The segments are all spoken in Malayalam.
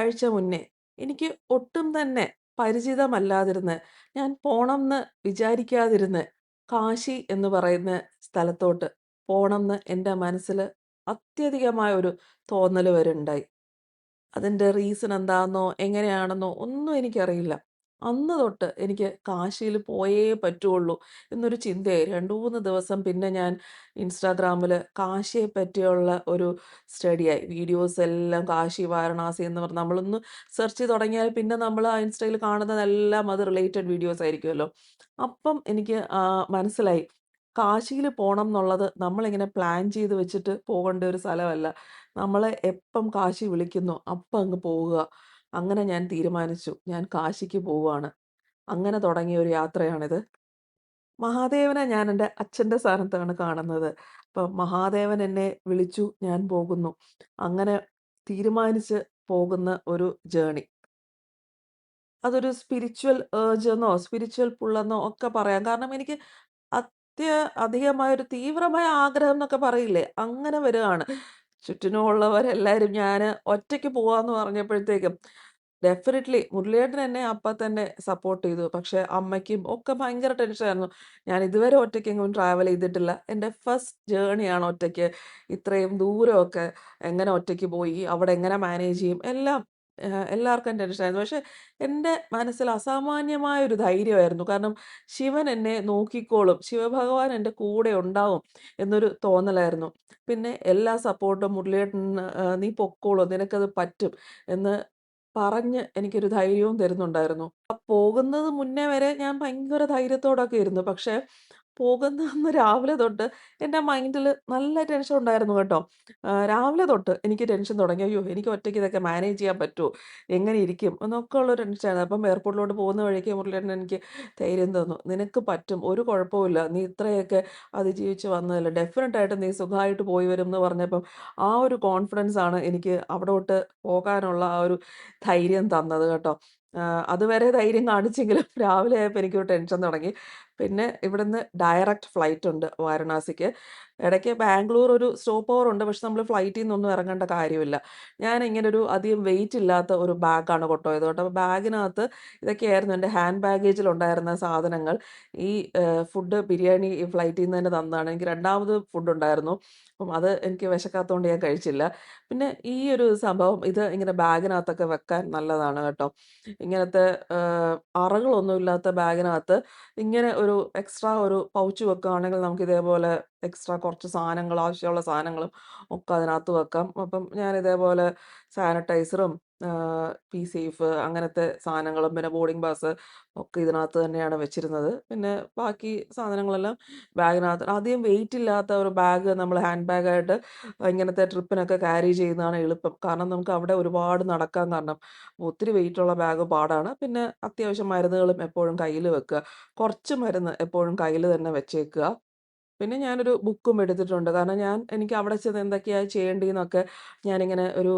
ആഴ്ച മുന്നേ എനിക്ക് ഒട്ടും തന്നെ പരിചിതമല്ലാതിരുന്ന്, ഞാൻ പോണംന്ന് വിചാരിക്കാതിരുന്ന് കാശി എന്ന് പറയുന്ന സ്ഥലത്തോട്ട് പോണംന്ന് എൻ്റെ മനസ്സില് അത്യധികമായ ഒരു തോന്നല് വരെയുണ്ടായി. അതിൻ്റെ റീസൺ എന്താന്നോ, എങ്ങനെയാണെന്നോ ഒന്നും എനിക്കറിയില്ല. അന്ന് തൊട്ട് എനിക്ക് കാശിയിൽ പോയേ പറ്റുള്ളൂ എന്നൊരു ചിന്തയായി. 2, 3 ദിവസം പിന്നെ ഞാൻ ഇൻസ്റ്റാഗ്രാമില് കാശിയെ പറ്റിയുള്ള ഒരു സ്റ്റഡിയായി. വീഡിയോസ് എല്ലാം കാശി, വാരണാസി എന്ന് പറഞ്ഞ് നമ്മളൊന്ന് സെർച്ച് ചെയ്ത് തുടങ്ങിയാൽ പിന്നെ നമ്മൾ ആ ഇൻസ്റ്റയിൽ കാണുന്നതെല്ലാം അത് റിലേറ്റഡ് വീഡിയോസ് ആയിരിക്കുമല്ലോ. അപ്പം എനിക്ക് മനസ്സിലായി. കാശിയിൽ പോണം എന്നുള്ളത് നമ്മളിങ്ങനെ പ്ലാൻ ചെയ്ത് വെച്ചിട്ട് പോകേണ്ട ഒരു സ്ഥലമല്ല. നമ്മളെ എപ്പം കാശി വിളിക്കുന്നോ അപ്പം അങ്ങ് പോവുക. അങ്ങനെ ഞാൻ തീരുമാനിച്ചു. ഞാൻ കാശിക്ക് പോവാണ്. അങ്ങനെ തുടങ്ങിയ ഒരു യാത്രയാണിത്. മഹാദേവനെ ഞാൻ എൻ്റെ അച്ഛൻ്റെ സ്ഥാനത്താണ് കാണുന്നത്. അപ്പം മഹാദേവൻ എന്നെ വിളിച്ചു, ഞാൻ പോകുന്നു. അങ്ങനെ തീരുമാനിച്ച് പോകുന്ന ഒരു ജേണി. അതൊരു സ്പിരിച്വൽ ഏർജ് എന്നോ, സ്പിരിച്വൽ പുൾ എന്നോ ഒക്കെ പറയാം. കാരണം എനിക്ക് അധികമായൊരു തീവ്രമായ ആഗ്രഹം എന്നൊക്കെ പറയില്ലേ, അങ്ങനെ വരികയാണ്. ചുറ്റിനുമുള്ളവരെല്ലാരും ഞാന് ഒറ്റയ്ക്ക് പോവാന്ന് പറഞ്ഞപ്പോഴത്തേക്കും ഡെഫിനിറ്റ്ലി മുരളിയേട്ടൻ എന്നെ അപ്പ തന്നെ സപ്പോർട്ട് ചെയ്തു. പക്ഷെ അമ്മയ്ക്കും ഒക്കെ ഭയങ്കര ടെൻഷനായിരുന്നു. ഞാൻ ഇതുവരെ ഒറ്റയ്ക്കെങ്ങും ട്രാവൽ ചെയ്തിട്ടില്ല. എൻ്റെ ഫസ്റ്റ് ജേണിയാണ് ഒറ്റയ്ക്ക്. ഇത്രയും ദൂരമൊക്കെ എങ്ങനെ ഒറ്റയ്ക്ക് പോയി, അവിടെ എങ്ങനെ മാനേജ് ചെയ്യും, എല്ലാം എല്ലാവർക്കും ടെൻഷനായിരുന്നു. പക്ഷെ എൻ്റെ മനസ്സിൽ അസാമാന്യമായ ഒരു ധൈര്യമായിരുന്നു. കാരണം ശിവൻ എന്നെ നോക്കിക്കോളും, ശിവഭഗവാൻ എൻ്റെ കൂടെ ഉണ്ടാവും എന്നൊരു തോന്നലായിരുന്നു. പിന്നെ എല്ലാ സപ്പോർട്ടും മുരളിയേട്ടന് "നീ പൊക്കോളൂ, നിനക്കത് പറ്റും" എന്ന് പറഞ്ഞ് എനിക്കൊരു ധൈര്യവും തരുന്നുണ്ടായിരുന്നു. പോകുന്നത് മുന്നേ വരെ ഞാൻ ഭയങ്കര ധൈര്യത്തോടൊക്കെ ഇരുന്നു. പക്ഷേ പോകുന്ന അന്ന് രാവിലെ തൊട്ട് എൻ്റെ മൈൻഡില് നല്ല ടെൻഷൻ ഉണ്ടായിരുന്നു കേട്ടോ. രാവിലെ തൊട്ട് എനിക്ക് ടെൻഷൻ തുടങ്ങി. അയ്യോ! എനിക്ക് ഒറ്റയ്ക്ക് ഇതൊക്കെ മാനേജ് ചെയ്യാൻ പറ്റുമോ? എങ്ങനെ ഇരിക്കും? എന്നൊക്കെ ഉള്ളൊരു ടെൻഷനായിരുന്നു. അപ്പം എയർപോർട്ടിലോട്ട് പോകുന്ന വഴിക്ക് മുരളിയേട്ടൻ എനിക്ക് ധൈര്യം തന്നു. "നിനക്ക് പറ്റും. ഒരു കുഴപ്പവുമില്ല. നീ ഇത്രയൊക്കെ അതിജീവിച്ച് വന്നതല്ലേ. ഡെഫിനിറ്റായിട്ടും നീ സുഖമായിട്ട് പോയി വരും" എന്ന് പറഞ്ഞപ്പം ആ ഒരു കോൺഫിഡൻസ് ആണ് എനിക്ക് അവിടോട്ട് പോകാനുള്ള ആ ഒരു ധൈര്യം തന്നത് കേട്ടോ. അതുവരെ ധൈര്യം കാണിച്ചെങ്കിലും രാവിലെ ആയപ്പോൾ എനിക്കൊരു ടെൻഷൻ തുടങ്ങി. പിന്നെ ഇവിടുന്ന് ഡയറക്റ്റ് ഫ്ലൈറ്റ് ഉണ്ട് വാരണാസിക്ക്. ഇടയ്ക്ക് ബാംഗ്ലൂർ ഒരു സ്റ്റോപ്പ് ഓവർ ഉണ്ട്. പക്ഷെ നമ്മൾ ഫ്ലൈറ്റിൽ നിന്നൊന്നും ഇറങ്ങേണ്ട കാര്യമില്ല. ഞാനിങ്ങനൊരു അധികം വെയിറ്റ് ഇല്ലാത്ത ഒരു ബാഗാണ് കൊണ്ടുപോയത് കേട്ടോ. അപ്പോൾ ബാഗിനകത്ത് ഇതൊക്കെയായിരുന്നു എൻ്റെ ഹാൻഡ് ബാഗേജിൽ ഉണ്ടായിരുന്ന സാധനങ്ങൾ. ഈ ഫുഡ് ബിരിയാണി ഈ ഫ്ലൈറ്റിൽ നിന്ന് തന്നെ തന്നതാണ്. എനിക്ക് രണ്ടാമത് ഫുഡ് ഉണ്ടായിരുന്നു. അപ്പം അത് എനിക്ക് വിശക്കാത്തതുകൊണ്ട് ഞാൻ കഴിച്ചില്ല. പിന്നെ ഈ ഒരു സംഭവം ഇത് ഇങ്ങനെ ബാഗിനകത്തൊക്കെ വെക്കാൻ നല്ലതാണ് കേട്ടോ. ഇങ്ങനത്തെ അറകളൊന്നും ഇല്ലാത്ത ബാഗിനകത്ത് ഇങ്ങനെ ഒരു എക്സ്ട്രാ ഒരു പൗച്ച് വെക്കുകയാണെങ്കിൽ നമുക്ക് ഇതേപോലെ എക്സ്ട്രാ കുറച്ച് സാധനങ്ങൾ ആവശ്യമുള്ള സാധനങ്ങളും ഒക്കെ അതിനകത്ത് വെക്കാം. അപ്പം ഞാൻ ഇതേപോലെ സാനിറ്റൈസറും പി സേഫ് അങ്ങനത്തെ സാധനങ്ങളും പിന്നെ ബോർഡിംഗ് പാസ് ഒക്കെ ഇതിനകത്ത് തന്നെയാണ് വെച്ചിരുന്നത്. പിന്നെ ബാക്കി സാധനങ്ങളെല്ലാം ബാഗിനകത്ത് അധികം വെയിറ്റ് ഇല്ലാത്ത ഒരു ബാഗ് നമ്മൾ ഹാൻഡ് ബാഗായിട്ട് ഇങ്ങനത്തെ ട്രിപ്പിനൊക്കെ ക്യാരി ചെയ്യുന്നതാണ് എളുപ്പം. കാരണം നമുക്ക് അവിടെ ഒരുപാട് നടക്കാൻ കാരണം ഒത്തിരി വെയിറ്റുള്ള ബാഗ് പാടാണ്. പിന്നെ അത്യാവശ്യം മരുന്നുകളും എപ്പോഴും കയ്യിൽ വെക്കുക. കുറച്ച് മരുന്ന് എപ്പോഴും കയ്യിൽ തന്നെ വെച്ചേക്കുക. പിന്നെ ഞാനൊരു ബുക്കും എടുത്തിട്ടുണ്ട്. കാരണം എനിക്ക് അവിടെ ചെന്ന് എന്തൊക്കെയാ ചെയ്യേണ്ടതെന്നൊക്കെ ഞാനിങ്ങനെ ഒരു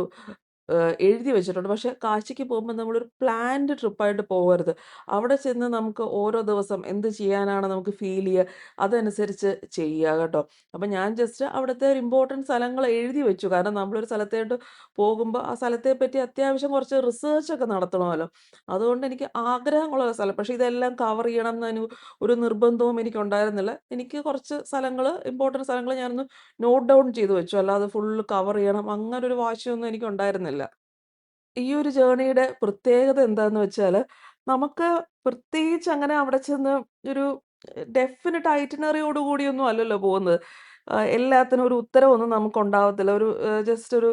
എഴുതി വെച്ചിട്ടുണ്ട്. പക്ഷേ കാശിക്ക് പോകുമ്പോൾ നമ്മളൊരു പ്ലാൻഡ് ട്രിപ്പായിട്ട് പോകരുത്. അവിടെ ചെന്ന് നമുക്ക് ഓരോ ദിവസം എന്ത് ചെയ്യാനാണ് നമുക്ക് ഫീൽ ചെയ്യുക, അതനുസരിച്ച് ചെയ്യുക കേട്ടോ. അപ്പം ഞാൻ ജസ്റ്റ് അവിടുത്തെ ഒരു ഇമ്പോർട്ടൻറ്റ് സ്ഥലങ്ങൾ എഴുതി വെച്ചു. കാരണം നമ്മളൊരു സ്ഥലത്തോട്ട് പോകുമ്പോൾ ആ സ്ഥലത്തെ പറ്റി അത്യാവശ്യം കുറച്ച് റിസർച്ചൊക്കെ നടത്തണമല്ലോ. അതുകൊണ്ട് എനിക്ക് ആഗ്രഹമുള്ള സ്ഥലം. പക്ഷേ ഇതെല്ലാം കവർ ചെയ്യണം എന്ന് ഒരു നിർബന്ധവും എനിക്കുണ്ടായിരുന്നില്ല. എനിക്ക് കുറച്ച് സ്ഥലങ്ങൾ ഇമ്പോർട്ടൻറ്റ് സ്ഥലങ്ങൾ ഞാനൊന്ന് നോട്ട് ഡൗൺ ചെയ്ത് വെച്ചു. അല്ലാതെ ഫുള്ള് കവർ ചെയ്യണം അങ്ങനൊരു വാശിയൊന്നും എനിക്കുണ്ടായിരുന്നില്ല. ഈ ഒരു ജേർണിയുടെ പ്രത്യേകത എന്താന്ന് വെച്ചാല്, നമുക്ക് പ്രത്യേകിച്ച് അങ്ങനെ അവിടെ ചെന്ന് ഒരു ഡെഫിനിറ്റ് ഐറ്റിനറിയോട് കൂടിയൊന്നും അല്ലല്ലോ പോകുന്നത്. എല്ലാത്തിനും ഒരു ഉത്തരവൊന്നും നമുക്കുണ്ടാവത്തില്ല. ഒരു ജസ്റ്റ് ഒരു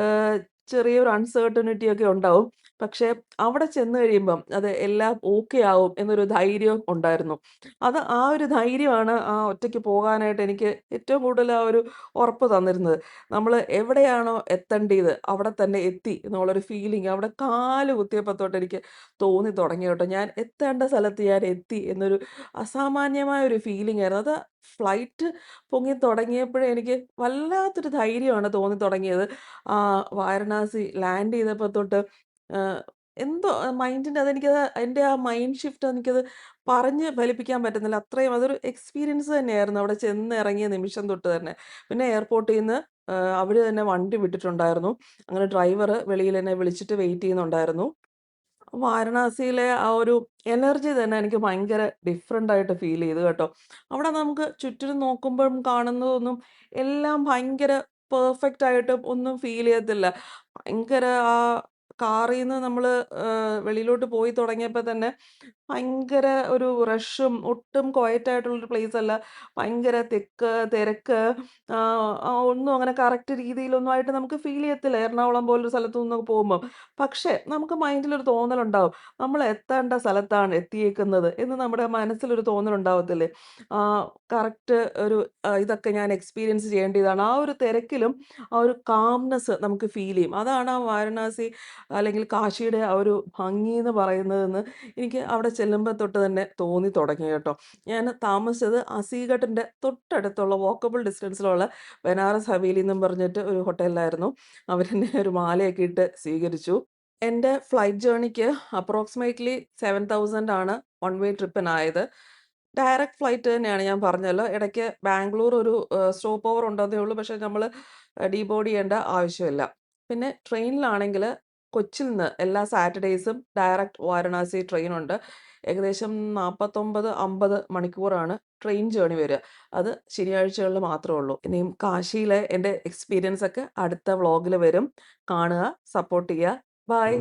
ഏഹ്, ചെറിയൊരു അൺസർട്ടനിറ്റി ഒക്കെ ഉണ്ടാവും. പക്ഷേ അവിടെ ചെന്ന് കഴിയുമ്പം അത് എല്ലാം ഓക്കെ ആവും എന്നൊരു ധൈര്യം ഉണ്ടായിരുന്നു. ആ ഒരു ധൈര്യമാണ് ആ ഒറ്റയ്ക്ക് പോകാനായിട്ട് എനിക്ക് ഏറ്റവും കൂടുതൽ ആ ഒരു ഉറപ്പ് തന്നിരുന്നത്. നമ്മള് എവിടെയാണോ എത്തണ്ടേത് അവിടെ തന്നെ എത്തി എന്നുള്ളൊരു ഫീലിംഗ് അവിടെ കാല് കുത്തിയപ്പോ തൊട്ട് എനിക്ക് തോന്നി തുടങ്ങി കേട്ടോ. ഞാൻ എത്തേണ്ട സ്ഥലത്ത് ഞാൻ എത്തി എന്നൊരു അസാമാന്യമായ ഒരു ഫീലിംഗ് ആയിരുന്നു. അത് ഫ്ലൈറ്റ് പൊങ്ങി തുടങ്ങിയപ്പോഴേ എനിക്ക് വല്ലാത്തൊരു ധൈര്യമാണ് തോന്നി തുടങ്ങിയത്. വാരണാസി ലാൻഡ് ചെയ്തപ്പോ തൊട്ട് ആഹ്, എന്തോ മൈൻഡിന്റെ എൻ്റെ ആ മൈൻഡ് ഷിഫ്റ്റ് എനിക്കത് പറഞ്ഞ് ഫലിപ്പിക്കാൻ പറ്റുന്നില്ല. അത്രയും അതൊരു എക്സ്പീരിയൻസ് തന്നെയായിരുന്നു അവിടെ ചെന്ന് ഇറങ്ങിയ നിമിഷം തൊട്ട് തന്നെ. പിന്നെ എയർപോർട്ടീന്ന് അവര് തന്നെ വണ്ടി വിട്ടിട്ടുണ്ടായിരുന്നു. അങ്ങനെ ഡ്രൈവറ് വെളിയിൽ എന്നെ വിളിച്ചിട്ട് വെയിറ്റ് ചെയ്യുന്നുണ്ടായിരുന്നു. വാരണാസിയിലെ ആ ഒരു എനർജി തന്നെ എനിക്ക് ഭയങ്കര ഡിഫറന്റ് ആയിട്ട് ഫീൽ ചെയ്തു കേട്ടോ. അവിടെ നമുക്ക് ചുറ്റിനും നോക്കുമ്പം കാണുന്നതൊന്നും എല്ലാം ഭയങ്കര പെർഫെക്റ്റ് ആയിട്ട് ഒന്നും ഫീൽ ചെയ്യത്തില്ല. ഭയങ്കര ആ കാറീന്ന് നമ്മള് വെളിയിലോട്ട് പോയി തുടങ്ങിയപ്പോ തന്നെ ഭയങ്കര ഒരു റഷും ഒട്ടും ക്വയറ്റ് ആയിട്ടുള്ളൊരു പ്ലേസ് അല്ല. ഭയങ്കര തിരക്ക് ഒന്നും അങ്ങനെ കറക്റ്റ് രീതിയിലൊന്നും ആയിട്ട് നമുക്ക് ഫീൽ ചെയ്യത്തില്ല. എറണാകുളം പോലൊരു സ്ഥലത്തു നിന്നൊക്കെ പോകുമ്പം. പക്ഷേ നമുക്ക് മൈൻഡിലൊരു തോന്നലുണ്ടാവും. നമ്മൾ എത്തേണ്ട സ്ഥലത്താണ് എത്തിയേക്കുന്നത് എന്ന് നമ്മുടെ മനസ്സിലൊരു തോന്നലുണ്ടാവത്തില്ലേ? കറക്റ്റ് ഒരു ഇതൊക്കെ ഞാൻ എക്സ്പീരിയൻസ് ചെയ്യേണ്ടിയതാണ്. ആ ഒരു തിരക്കിലും ആ ഒരു കാംനെസ് നമുക്ക് ഫീൽ ചെയ്യും. അതാണ് ആ വാരണാസി അല്ലെങ്കിൽ കാശിയുടെ ആ ഒരു ഭംഗിന്ന് പറയുന്നതെന്ന് എനിക്ക് അവിടെ ചെല്ലുമ്പോ തൊട്ട് തന്നെ തോന്നി തുടങ്ങി കേട്ടോ. ഞാൻ താമസിച്ചത് അസീഗഡിന്റെ തൊട്ടടുത്തുള്ള വാക്കബിൾ ഡിസ്റ്റൻസിലുള്ള ബനാറസ് ഹവേലി എന്നും പറഞ്ഞിട്ട് ഒരു ഹോട്ടലിലായിരുന്നു. അവരെന്നെ ഒരു മാലയൊക്കെ ഇട്ട് സ്വീകരിച്ചു. എന്റെ ഫ്ലൈറ്റ് ജേർണിക്ക് അപ്രോക്സിമേറ്റ്ലി 7,000 ആണ് വൺ വേ ട്രിപ്പിനായത്. ഡയറക്റ്റ് ഫ്ലൈറ്റ് തന്നെയാണ് ഞാൻ പറഞ്ഞല്ലോ. ഇടയ്ക്ക് ബാംഗ്ലൂർ ഒരു സ്റ്റോപ്പ് ഓവർ ഉണ്ടെന്നേ ഉള്ളൂ. പക്ഷേ നമ്മള് ഡീബോർഡ് ചെയ്യേണ്ട ആവശ്യമില്ല. പിന്നെ ട്രെയിനിലാണെങ്കില് കൊച്ചിയിൽ നിന്ന് എല്ലാ സാറ്റർഡേയ്സും ഡയറക്റ്റ് വാരണാസി ട്രെയിനുണ്ട്. ഏകദേശം 49, 50 മണിക്കൂറാണ് ട്രെയിൻ ജേർണി വരിക. അത് ശനിയാഴ്ചകളിൽ മാത്രമേ ഉള്ളൂ. ഇനിയും കാശിയിലെ എൻ്റെ എക്സ്പീരിയൻസ് ഒക്കെ അടുത്ത വ്ളോഗിൽ വരും. കാണുക, സപ്പോർട്ട് ചെയ്യുക. ബൈ.